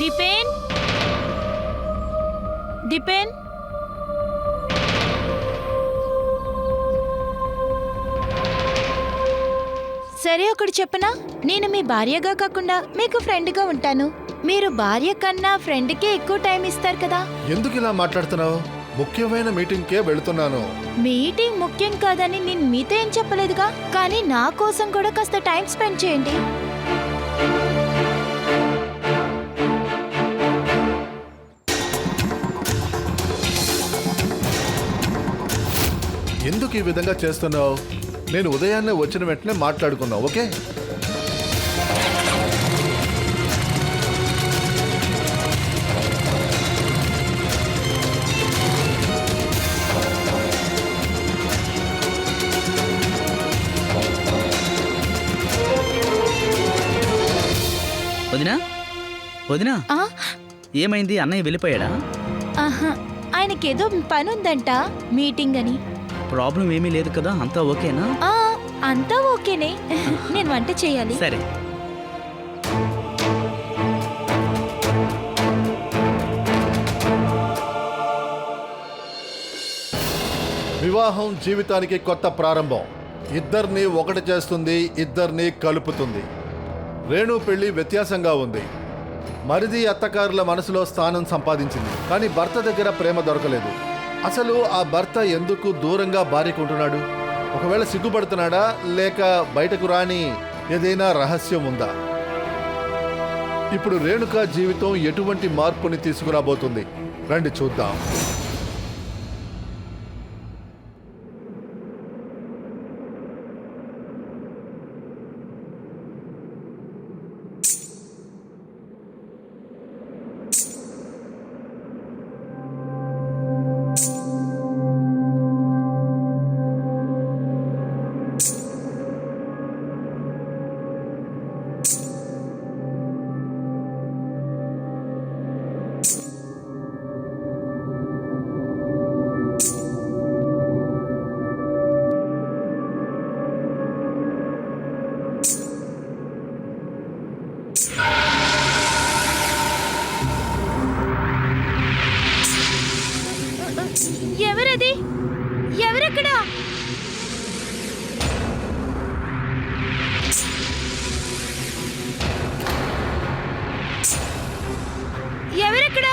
దీపేన్ దీపేన్ సరే ఒకటి చెప్పనా, నేను మీ భార్యగా కాకుండా మీకు ఫ్రెండ్గా ఉంటాను. మీరు భార్య కన్నా ఫ్రెండ్కే ఎక్కువ టైం ఇస్తారు కదా. ఎందుకు ఇలా మాట్లాడుతున్నావు? ముఖ్యమైన మీటింగ్కే వెళుతున్నాను. మీటింగ్ ముఖ్యం కాదని నేను మీతో ఏం చెప్పలేదుగా, కానీ నా కోసం కూడా కాస్త టైం స్పెండ్ చేయండి. ఎందుకు ఈ విధంగా చేస్తున్నావు? నేను ఉదయాన్నే వచ్చిన వెంటనే మాట్లాడుకున్నావు, ఓకే? వదినా వదినా, ఏమైంది? అన్నయ్య వెళ్ళిపోయాడా? ఆహా, ఆయనకేదో పని ఉందంట, మీటింగ్ అని. ప్రాబ్లం ఏమీ లేదు కదా, అంతా ఓకేనా? అంతా ఓకేనే. నేను వంట చేయాలి. సరే. వివాహం జీవితానికి కొత్త ప్రారంభం. ఇద్దరిని ఒకటి చేస్తుంది, ఇద్దరిని కలుపుతుంది. రేణు పెళ్లి వ్యత్యాసంగా ఉంది. మరిది అత్తకారుల మనసులో స్థానం సంపాదించింది, కానీ భర్త దగ్గర ప్రేమ దొరకలేదు. అసలు ఆ భర్త ఎందుకు దూరంగా భార్యకుంటున్నాడు? ఒకవేళ సిగ్గుపడుతున్నాడా, లేక బయటకు రాని ఏదైనా రహస్యం ఉందా? ఇప్పుడు రేణుక జీవితం ఎటువంటి మార్పుని తీసుకురాబోతుంది? రండి చూద్దాం. ఎవరది? ఎవరక్కడ? ఎవరక్కడ?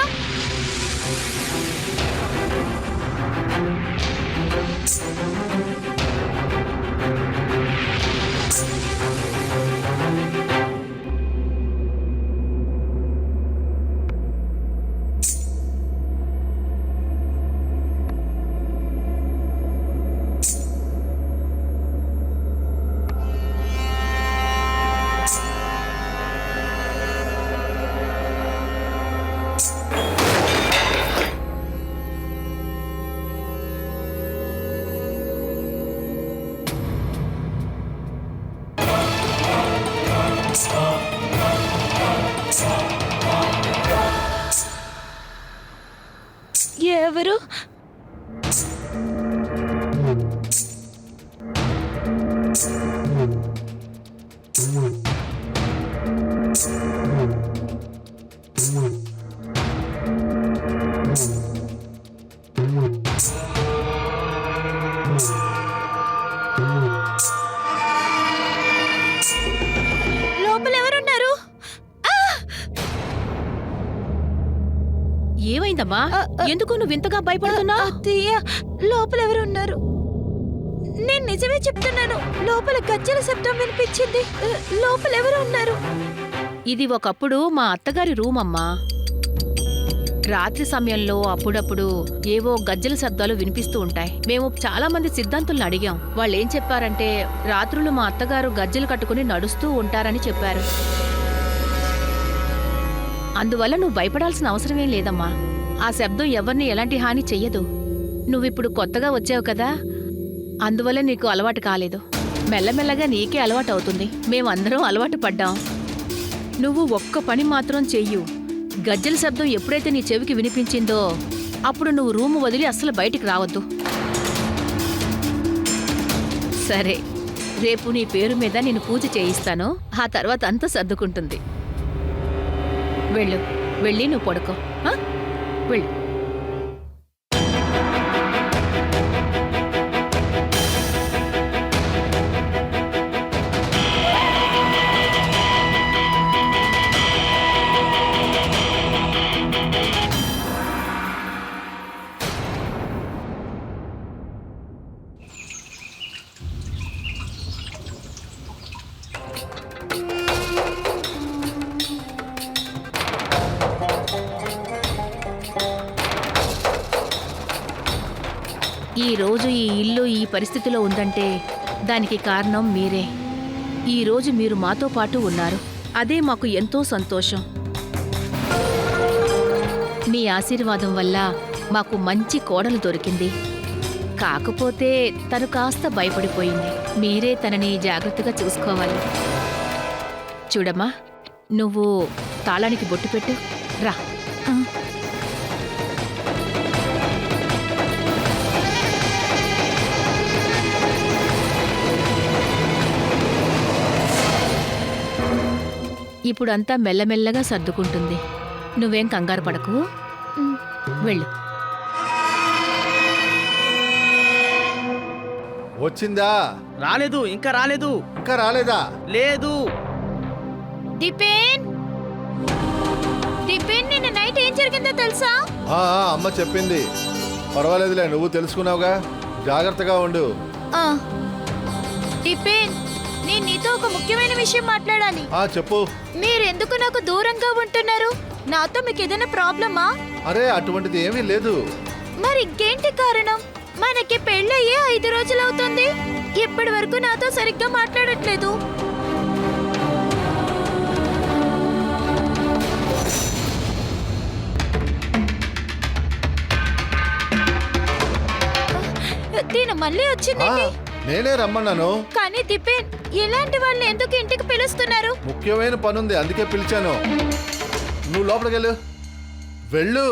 ఎవరు? ఏమైందమ్మా? ఎందుకు నువ్వు ఇంతగా భయపడుతున్నావు? అత్తయ్య, లోపల ఎవరు ఉన్నారు? నేను నిజమే చెప్తున్నాను, లోపల గజ్జల శబ్దం వినిపించింది. లోపల ఎవరు ఉన్నారు? ఇది ఒకప్పుడు మా అత్తగారి రూమ్ అమ్మా. రాత్రి సమయంలో అప్పుడప్పుడు ఏవో గజ్జల శబ్దాలు వినిపిస్తూ ఉంటాయి. మేము చాలా మంది సిద్ధాంతులను అడిగాం. వాళ్ళు ఏం చెప్పారంటే రాత్రులు మా అత్తగారు గజ్జలు కట్టుకుని నడుస్తూ ఉంటారని చెప్పారు. అందువల్ల నువ్వు భయపడాల్సిన అవసరమేం లేదమ్మా. ఆ శబ్దం ఎవరిని ఎలాంటి హాని చెయ్యదు. నువ్విప్పుడు కొత్తగా వచ్చావు కదా, అందువల్ల నీకు అలవాటు కాలేదు. మెల్లమెల్లగా నీకే అలవాటు అవుతుంది. మేమందరం అలవాటు పడ్డాం. నువ్వు ఒక్క పని మాత్రం చెయ్యు. గజ్జల శబ్దం ఎప్పుడైతే నీ చెవికి వినిపించిందో అప్పుడు నువ్వు రూము వదిలి అస్సలు బయటికి రావద్దు. సరే, రేపు నీ పేరు మీద నేను పూజ చేయిస్తాను. ఆ తర్వాత అంతా సర్దుకుంటుంది. వెళ్ళు. వెళ్ళి నువ్వు పడుకో. ఆ? వెళ్ళు. ఈ రోజు ఈ ఇల్లు ఈ పరిస్థితిలో ఉందంటే దానికి కారణం మీరే. ఈ రోజు మీరు మాతో పాటు ఉన్నారు. అదే మాకు ఎంతో సంతోషం. మీ ఆశీర్వాదం వల్ల మాకు మంచి కోడలు దొరికింది. కాకపోతే తను కాస్త భయపడిపోయింది. మీరే తనని జాగ్రత్తగా చూసుకోవాలి. చూడమ్మా, నువ్వు తాళానికి బొట్టు పెట్టు. రా. ఇప్పుడంతా మెల్లమెల్లగా సర్దుకుంటుంది. నువ్వేం కంగారు పడకు. వెళ్ళు. వచ్చిందా? రాలేదు, ఇంకా రాలేదు. ఇంకా రాలేదా? లేదు. దిపేన్, దిపేన్, నిన్న నైట్ ఏం జరిగిందో తెలుసా? అమ్మ చెప్పింది. పర్వాలేదులే, నువ్వు తెలుసుకున్నావుగా. జాగ్రత్తగా ఉండు. దిపేన్, నేను నీతో ఒక ముఖ్యమైన విషయం మాట్లాడాలి. చెప్పు. మీరెందుకు నాకు దూరంగా ఉంటున్నారు? నాతో మీకు ఏదైనా ప్రాబ్లమా? అరే, అటువంటిది ఏమీ లేదు. మరి ఇంకేంటి కారణం? మనకి పెళ్ళయ్యే 5 రోజులవుతుంది. ఇప్పటి వరకు నాతో సరిగ్గా మాట్లాడట్లేదు. దీని మళ్ళీ వచ్చింది. నేనే రమ్మన్నాను. కానీ దిపేన్, ఇలాంటి వాళ్ళని ఎందుకు ఇంటికి పిలుస్తున్నారు? ముఖ్యమైన పనుంది, అందుకే పిలిచాను. నువ్వు లోపలికి వెళ్ళు. వెళ్ళు.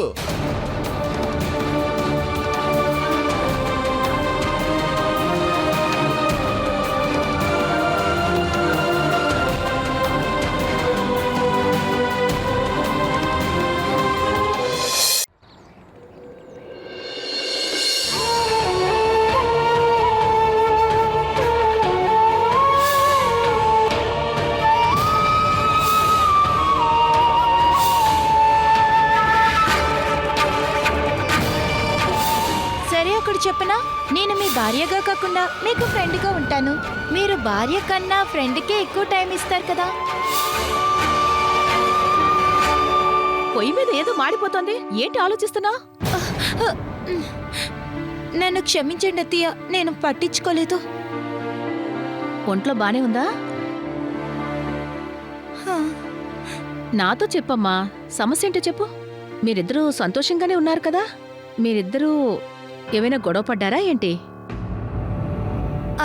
చెప్పనా, నేను మీ భార్యగా కాకుండా మీకు ఫ్రెండ్గా ఉంటాను. మీరు భార్య కన్నా ఫ్రెండ్కే ఎక్కువ టైం ఇస్తారు కదా. పొయ్యి మీద ఏదో మాడిపోతుంది. ఏంటి ఆలోచిస్తున్నా? నన్ను క్షమించండి అత్తయ్య, నేను పట్టించుకోలేదు. ఒంట్లో బానే ఉందా? నాతో చెప్పమ్మా, సమస్య ఏంటో చెప్పు. మీరిద్దరూ సంతోషంగానే ఉన్నారు కదా? మీరిద్దరూ ఏమైనా గొడవ పడ్డారా ఏంటి?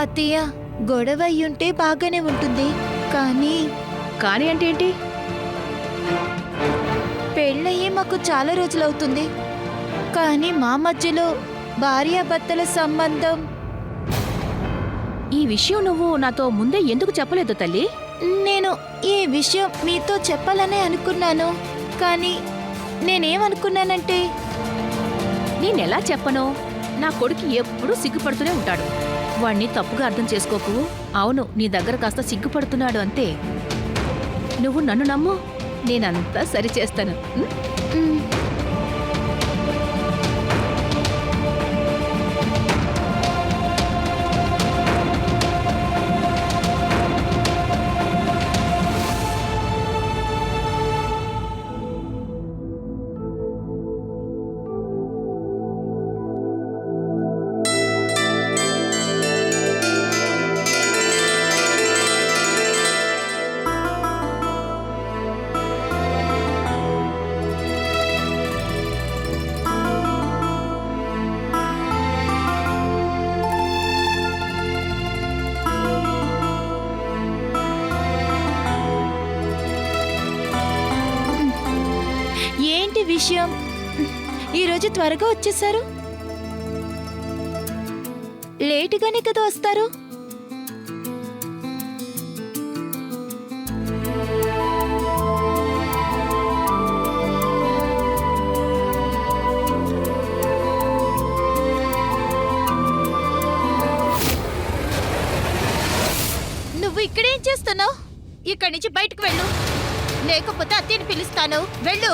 అత్తయ్య, గొడవ అయ్యుంటే బాగానే ఉంటుంది. కానీ కానీ అంటే ఏంటి? పెళ్ళయ్యి మాకు చాలా రోజులవుతుంది. కానీ మా మధ్యలో భార్యాభర్తల సంబంధం. ఈ విషయం నువ్వు నాతో ముందే ఎందుకు చెప్పలేదు తల్లి? నేను ఈ విషయం మీతో చెప్పాలనే అనుకున్నాను. కానీ నేనేమనుకున్నానంటే, నేనెలా చెప్పను? నా కొడుకు ఎప్పుడూ సిగ్గుపడుతూనే ఉంటాడు. వాణ్ణి తప్పుగా అర్థం చేసుకోకు. అవును, నీ దగ్గర కాస్త సిగ్గుపడుతున్నాడు అంతే. నువ్వు నన్ను నమ్ము, నేనంతా సరిచేస్తాను. విషయం, ఈరోజు త్వరగా వచ్చేసారు. లేటుగానే కదా వస్తారు. ఇక్కడేం చేస్తున్నావు? ఇక్కడి నుంచి బయటకు వెళ్ళు, లేకపోతే అత్తయ్యని పిలుస్తాను. వెళ్ళు.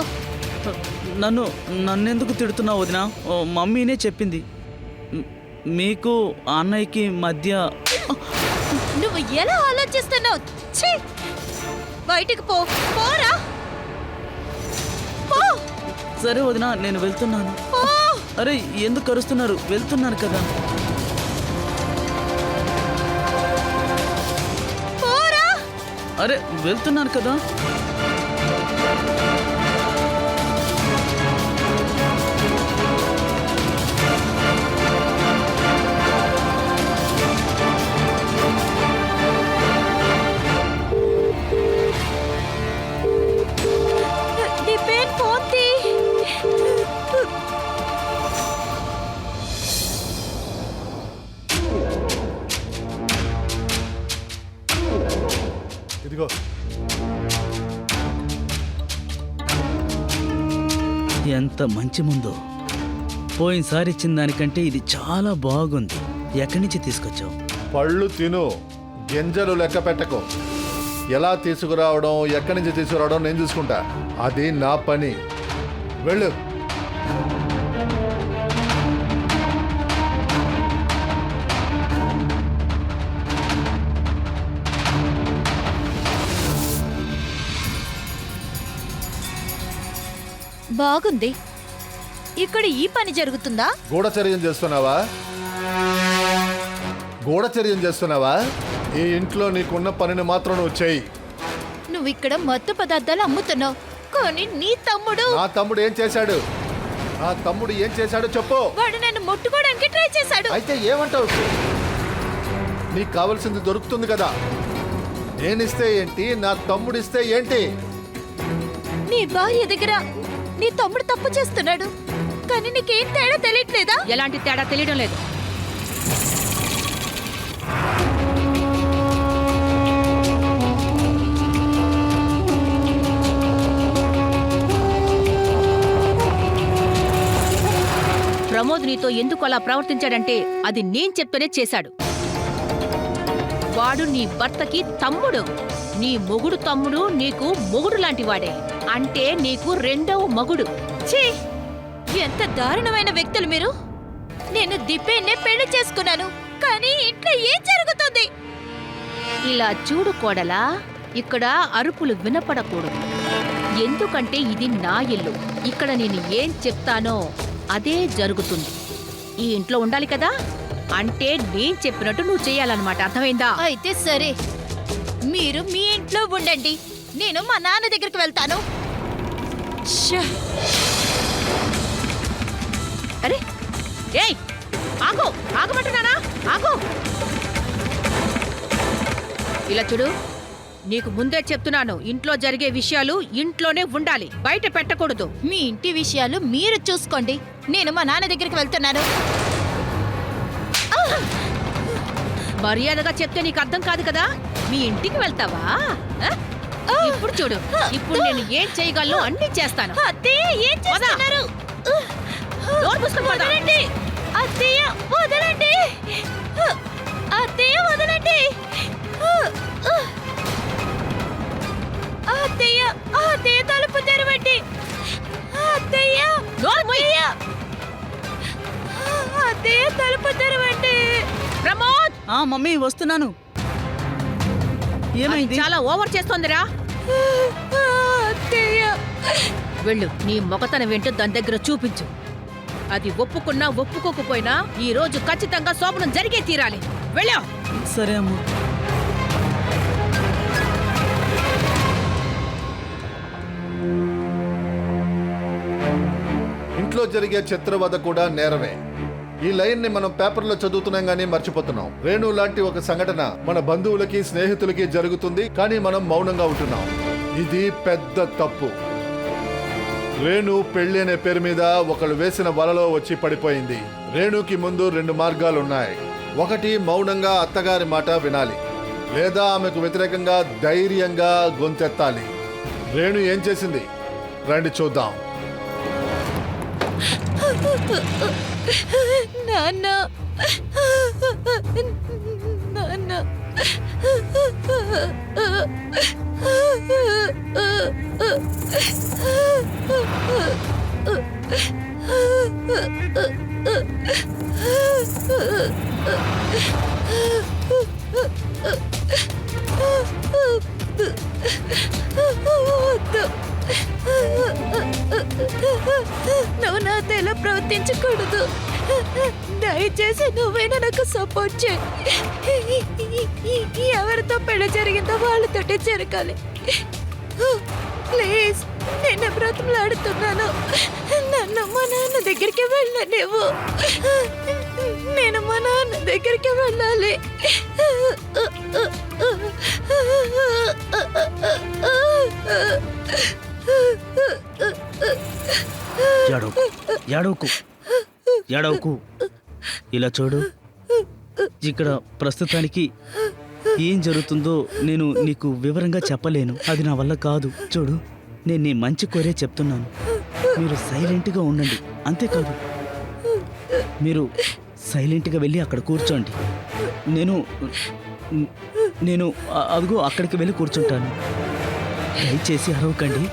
నన్నెందుకు తిడుతున్నావు వదినా? ఓ, మమ్మీనే చెప్పింది మీకు అన్నయ్యకి మధ్య. నువ్వు ఎలా ఆలోచిస్తున్నావు? ఛీ! బయటికి పో, పోరా, పో, సరే వదినా, నేను వెళ్తున్నాను. పో. అరే ఎందుకు అరుస్తున్నారు? వెళ్తున్నాను కదా. పోరా. అరే వెళ్తున్నాను కదా. దీపేన్ ఫోన్ తీ. ఇదిగో ఎంత మంచి ముందో. పోయినసారి ఇచ్చిన దానికంటే ఇది చాలా బాగుంది. ఎక్కడి నుంచి తీసుకొచ్చావు? పళ్ళు తిను, గింజలు లెక్క పెట్టకు. ఎలా తీసుకురావడం, ఎక్కడి నుంచి తీసుకురావడం నేను చూసుకుంటా. అది నా పని. వెళ్ళు. బాగుంది. ఇక్కడ ఈ పని జరుగుతుందా? గూఢచర్యం చేస్తున్నావా? గూఢచర్యం చేస్తున్నావా? ఈ ఇంట్లో నీకున్న పనిని మాత్రం నువ్వు చెయ్యి. నువ్వు ఇక్కడ మత్తు పదార్థాలు అమ్ముతున్నావు, కానీ నీ తమ్ముడు. నా తమ్ముడు ఏం చేశాడు? నా తమ్ముడు ఏం చేశాడో చెప్పు. వాడు నన్ను ముట్టుకోవడానికి ట్రై చేశాడు. అయితే ఏమంటావు? నీకు కావలసింది దొరుకుతుంది కదా. నేనిస్తే ఏంటి, నా తమ్ముడిస్తే ఏంటి? నీ భార్య దగ్గర నీ తమ్ముడు తప్పు చేస్తున్నాడు, కానీ నీకేం తేడా తెలియట్లేదా? ఎలాంటి తేడా తెలియడం లేదు. ప్రమోద్ నీతో ఎందుకు అలా ప్రవర్తించాడంటే అది నేను చెప్తూనే చేశాడు. వాడు నీ భర్తకి తమ్ముడు. నీ మొగుడు తమ్ముడు నీకు మొగుడు లాంటి వాడే. అంటే నీకు రెండవ మగుడు. ఛీ! ఎంత దారుణమైన వ్యక్తులు మీరు. నేను దిప్పేనే పెళ్లి చేసుకున్నాను, కానీ ఇంట్లో ఏం జరుగుతుంది? ఇలా చూడు కోడలా, ఇక్కడ అరుపులు వినపడకూడదు. ఎందుకంటే ఇది నా ఇల్లు. ఇక్కడ నేను ఏం చెప్తానో అదే జరుగుతుంది. ఈ ఇంట్లో ఉండాలి కదా, అంటే నేను చెప్పినట్టు నువ్వు చేయాలన్నమాట. అర్థమైందా? అయితే సరే, మీరు మీ ఇంట్లో ఉండండి, నేను మా నాన్న దగ్గరికి వెళ్తాను. శ్శ్! అరే ఏయ్, ఆగు, ఆగమంటున్నానా? ఆగు. ఇలా చూడు, నీకు ముందే చెప్తున్నాను, ఇంట్లో జరిగే విషయాలు ఇంట్లోనే ఉండాలి, బయట పెట్టకూడదు. మీ ఇంటి విషయాలు మీరు చూసుకోండి, నేను మా నాన్న దగ్గరికి వెళ్తున్నాను. మర్యాదగా చెప్తే నీకు అర్థం కాదు కదా. మీ ఇంటికి వెళ్తావా? ఆ? ఇప్పుడు చూడు, ఇప్పుడు నేను ఏం చేయగలను అన్ని చేస్తాను. అత్తయ్య, ఏం చేస్తున్నారు? నోరు మూసుకొని పద. వదలండి అత్తయ్య, వదలండి అత్తయ్య, వదలండి అత్తయ్య. అత్తయ్య, తలుపు తెరవండి అత్తయ్య. నోరు మూయ్. అత్తయ్య, తలుపు తెరవండి. ప్రమోద్, మమ్మీ వస్తున్నాను. ఏమైంది? చాలా ఓవర్ చేస్తోందిరా. అత్తయ్య, వెళ్ళు, నీ మొగతనం ఏంటో దాని దగ్గర చూపించు. అది ఒప్పుకున్నా ఒప్పుకోకపోయినా ఈ రోజు ఖచ్చితంగా శోభనం జరిగే తీరాలి. వెళ్ళా. సరే అమ్మా. ఇంట్లో జరిగే చిత్రవద కూడా నేరమే. ఈ లైన్ ని మనం పేపర్లో చదువుతున్నాం గానీ మర్చిపోతున్నాం. రేణు లాంటి ఒక సంఘటన మన బంధువులకి, స్నేహితులకి జరుగుతుంది, కానీ మనం మౌనంగా ఉంటున్నాం. ఇది పెద్ద తప్పు. రేణు పెళ్లి అనే పేరు మీద ఒకళ్ళు వేసిన వలలో వచ్చి పడిపోయింది. రేణుకి ముందు 2 మార్గాలున్నాయి. ఒకటి, మౌనంగా అత్తగారి మాట వినాలి, లేదా ఆమెకు వ్యతిరేకంగా ధైర్యంగా గొంతెత్తాలి. రేణు ఏం చేసింది రండి చూద్దాం. నాన్న, నాన్న, నువ్వు నాతో ఎలా ప్రవర్తించకూడదు. దయచేసి నువ్వైనా నాకు సపోర్ట్ చేయి. ఎవరితో పెళ్లి జరిగిందో వాళ్ళతోటే జరగాలి. ప్లీజ్, నేను బ్రతుకులాడుతున్నాను. నన్ను మా నాన్న దగ్గరికి వెళ్ళనివ్వు. నేను మా నాన్న దగ్గరికి వెళ్ళాలి. ఏడవకు ఏడవకు. ఇలా చూడు, ఇక్కడ ప్రస్తుతానికి ఏం జరుగుతుందో నేను నీకు వివరంగా చెప్పలేను. అది నా వల్ల కాదు. చూడు, నేను నీ మంచి కోరే చెప్తున్నాను. మీరు సైలెంట్గా ఉండండి, అంతేకాదు మీరు సైలెంట్గా వెళ్ళి అక్కడ కూర్చోండి. నేను అదిగో అక్కడికి వెళ్ళి కూర్చుంటాను. దయచేసి అరవకండి.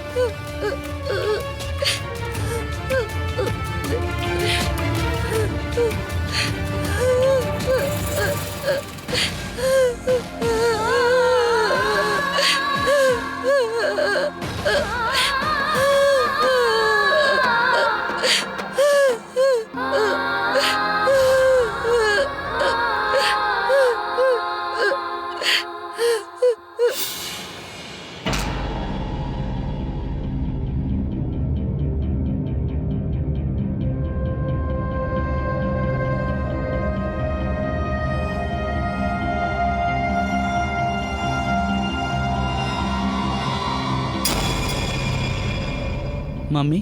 మమ్మీ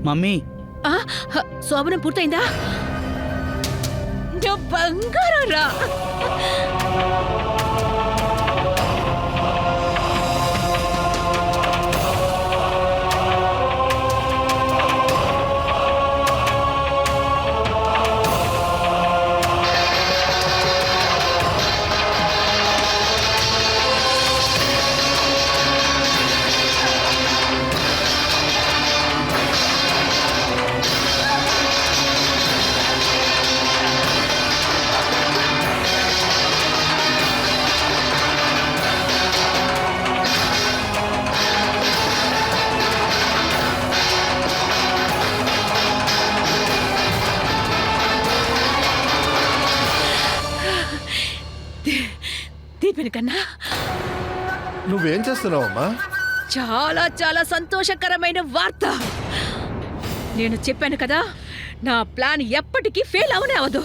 మమ్మీ శోభనం పూర్తయిందా? నువ్వు బంగారం రా. దీపిని కన్నా, నువ్వేం చేస్తున్నావమ్మా? చాలా చాలా సంతోషకరమైన వార్త. నేను చెప్పాను కదా, నా ప్లాన్ ఎప్పటికీ ఫెయిల్ అవనే అవదు.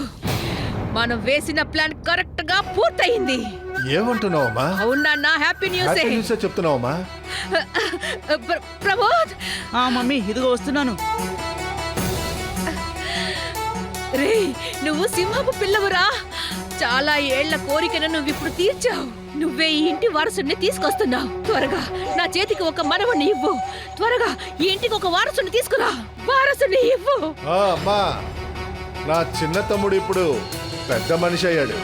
మనం వేసిన ప్లాన్ కరెక్ట్ గా పూర్తయింది. ఏమంటున్నావమ్మా? అవునా? హ్యాపీ న్యూస్ చెప్తున్నావమ్మా? ప్రమోద్. మమ్మీ ఇదిగో వస్తున్నాను. రే, నువ్వు సింహపు పిల్లవురా. చాలా ఏళ్ల కోరికను నువ్వు ఇప్పుడు తీర్చావు. నువ్వే ఈ ఇంటి వారసుని తీసుకొస్తున్నావు. త్వరగా నా చేతికి ఒక మనవణ్ణి ఇవ్వు. త్వరగా ఈ ఇంటికి ఒక వారసుని తీసుకురా. వారసుని ఇవ్వు. అమ్మా, నా చిన్న తమ్ముడు ఇప్పుడు పెద్ద మనిషి అయ్యాడు.